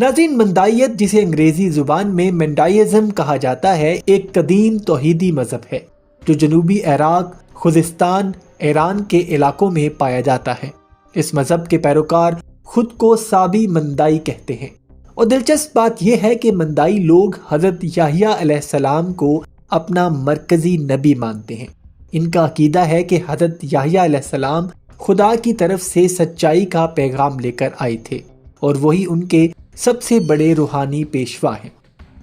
ناظرین، مندائیت جسے انگریزی زبان میں مینڈائزم کہا جاتا ہے، ایک قدیم توحیدی مذہب ہے جو جنوبی عراق، خوزستان، ایران کے علاقوں میں پایا جاتا ہے۔ اس مذہب کے پیروکار خود کو سابی مندائی کہتے ہیں، اور دلچسپ بات یہ ہے کہ مندائی لوگ حضرت یحییٰ علیہ السلام کو اپنا مرکزی نبی مانتے ہیں۔ ان کا عقیدہ ہے کہ حضرت یحییٰ علیہ السلام خدا کی طرف سے سچائی کا پیغام لے کر آئے تھے، اور وہی ان کے سب سے بڑے روحانی پیشوا ہیں۔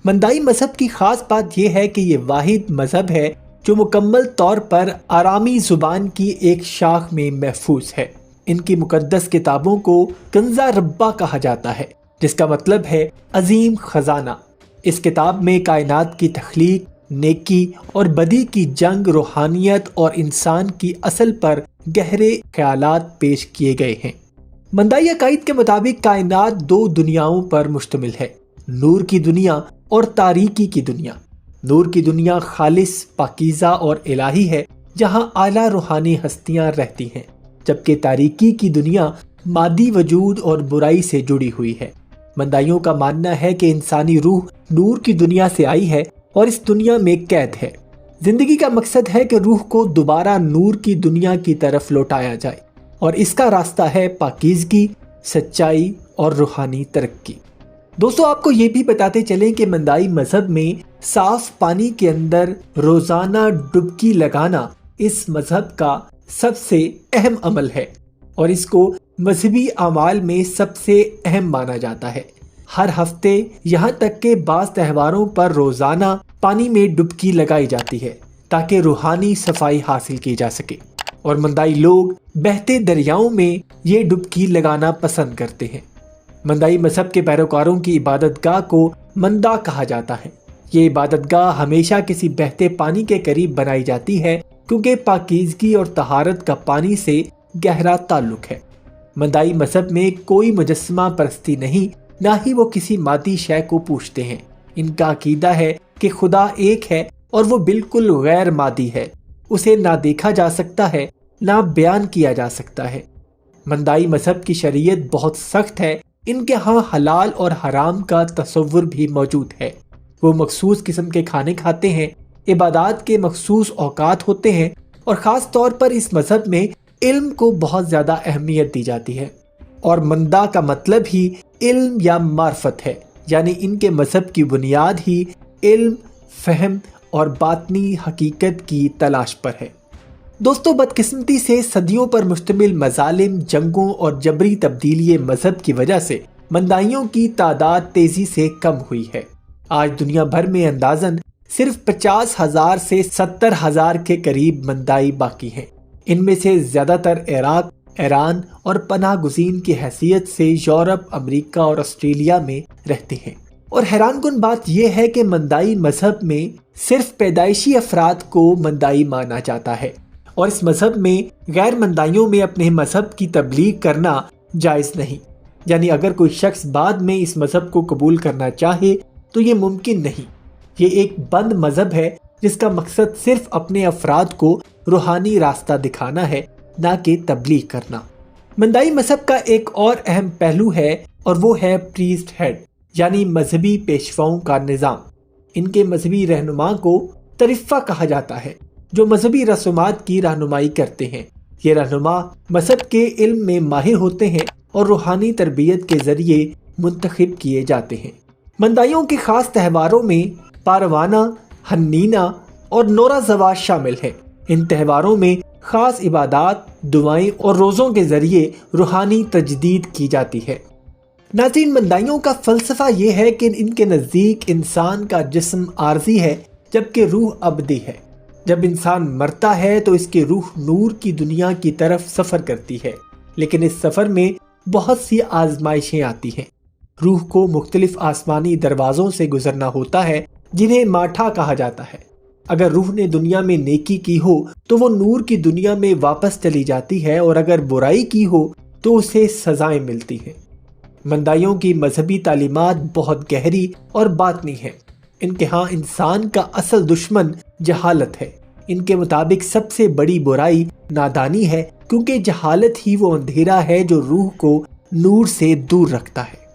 مندائی مذہب کی خاص بات یہ ہے کہ یہ واحد مذہب ہے جو مکمل طور پر آرامی زبان کی ایک شاخ میں محفوظ ہے۔ ان کی مقدس کتابوں کو کنزہ ربہ کہا جاتا ہے، جس کا مطلب ہے عظیم خزانہ۔ اس کتاب میں کائنات کی تخلیق، نیکی اور بدی کی جنگ، روحانیت اور انسان کی اصل پر گہرے خیالات پیش کیے گئے ہیں۔ مندائی عقائد کے مطابق کائنات دو دنیاؤں پر مشتمل ہے، نور کی دنیا اور تاریکی کی دنیا۔ نور کی دنیا خالص، پاکیزہ اور الہی ہے، جہاں اعلیٰ روحانی ہستیاں رہتی ہیں، جبکہ تاریکی کی دنیا مادی وجود اور برائی سے جڑی ہوئی ہے۔ مندائیوں کا ماننا ہے کہ انسانی روح نور کی دنیا سے آئی ہے اور اس دنیا میں قید ہے۔ زندگی کا مقصد ہے کہ روح کو دوبارہ نور کی دنیا کی طرف لوٹایا جائے، اور اس کا راستہ ہے پاکیزگی، سچائی اور روحانی ترقی۔ دوستو، آپ کو یہ بھی بتاتے چلیں کہ مندائی مذہب میں صاف پانی کے اندر روزانہ ڈبکی لگانا اس مذہب کا سب سے اہم عمل ہے، اور اس کو مذہبی اعمال میں سب سے اہم مانا جاتا ہے۔ ہر ہفتے، یہاں تک کہ بعض تہواروں پر روزانہ پانی میں ڈبکی لگائی جاتی ہے تاکہ روحانی صفائی حاصل کی جا سکے، اور مندائی لوگ بہتے دریاؤں میں یہ ڈبکی لگانا پسند کرتے ہیں۔ مندائی مذہب کے پیروکاروں کی عبادت گاہ کو مندا کہا جاتا ہے۔ یہ عبادت گاہ ہمیشہ کسی بہتے پانی کے قریب بنائی جاتی ہے، کیونکہ پاکیزگی اور طہارت کا پانی سے گہرا تعلق ہے۔ مندائی مذہب میں کوئی مجسمہ پرستی نہیں، نہ ہی وہ کسی مادی شے کو پوجتے ہیں۔ ان کا عقیدہ ہے کہ خدا ایک ہے اور وہ بالکل غیر مادی ہے، اسے نہ دیکھا جا سکتا ہے، نہ بیان کیا جا سکتا ہے۔ مندائی مذہب کی شریعت بہت سخت ہے۔ ان کے ہاں حلال اور حرام کا تصور بھی موجود ہے۔ وہ مخصوص قسم کے کھانے کھاتے ہیں، عبادات کے مخصوص اوقات ہوتے ہیں، اور خاص طور پر اس مذہب میں علم کو بہت زیادہ اہمیت دی جاتی ہے، اور مندا کا مطلب ہی علم یا معرفت ہے، یعنی ان کے مذہب کی بنیاد ہی علم، فہم اور باطنی حقیقت کی تلاش پر ہے۔ دوستو، بدقسمتی سے صدیوں پر مشتمل مظالم، جنگوں اور جبری تبدیلی مذہب کی وجہ سے مندائیوں کی تعداد تیزی سے کم ہوئی ہے۔ آج دنیا بھر میں اندازاً صرف 50,000 سے 70,000 کے قریب مندائی باقی ہیں۔ ان میں سے زیادہ تر عراق، ایران اور پناہ گزین کی حیثیت سے یورپ، امریکہ اور آسٹریلیا میں رہتے ہیں۔ اور حیران کن بات یہ ہے کہ مندائی مذہب میں صرف پیدائشی افراد کو مندائی مانا جاتا ہے، اور اس مذہب میں غیر مندائیوں میں اپنے مذہب کی تبلیغ کرنا جائز نہیں، یعنی اگر کوئی شخص بعد میں اس مذہب کو قبول کرنا چاہے تو یہ ممکن نہیں۔ یہ ایک بند مذہب ہے جس کا مقصد صرف اپنے افراد کو روحانی راستہ دکھانا ہے، نہ کہ تبلیغ کرنا۔ مندائی مذہب کا ایک اور اہم پہلو ہے، اور وہ ہے پریسٹ ہیڈ، یعنی مذہبی پیشواؤں کا نظام۔ ان کے مذہبی رہنما کو طریفہ کہا جاتا ہے، جو مذہبی رسومات کی رہنمائی کرتے ہیں۔ یہ رہنما مذہب کے علم میں ماہر ہوتے ہیں اور روحانی تربیت کے ذریعے منتخب کیے جاتے ہیں۔ مندائیوں کے خاص تہواروں میں پاروانا، ہنینا اور نورا زواج شامل ہیں۔ ان تہواروں میں خاص عبادات، دعائیں اور روزوں کے ذریعے روحانی تجدید کی جاتی ہے۔ ناظرین، مندائیوں کا فلسفہ یہ ہے کہ ان کے نزدیک انسان کا جسم عارضی ہے، جبکہ روح ابدی ہے۔ جب انسان مرتا ہے تو اس کی روح نور کی دنیا کی طرف سفر کرتی ہے، لیکن اس سفر میں بہت سی آزمائشیں آتی ہیں۔ روح کو مختلف آسمانی دروازوں سے گزرنا ہوتا ہے، جنہیں ماٹھا کہا جاتا ہے۔ اگر روح نے دنیا میں نیکی کی ہو تو وہ نور کی دنیا میں واپس چلی جاتی ہے، اور اگر برائی کی ہو تو اسے سزائیں ملتی ہیں۔ مندائیوں کی مذہبی تعلیمات بہت گہری اور باطنی ہیں۔ ان کے ہاں انسان کا اصل دشمن جہالت ہے۔ ان کے مطابق سب سے بڑی برائی نادانی ہے، کیونکہ جہالت ہی وہ اندھیرا ہے جو روح کو نور سے دور رکھتا ہے۔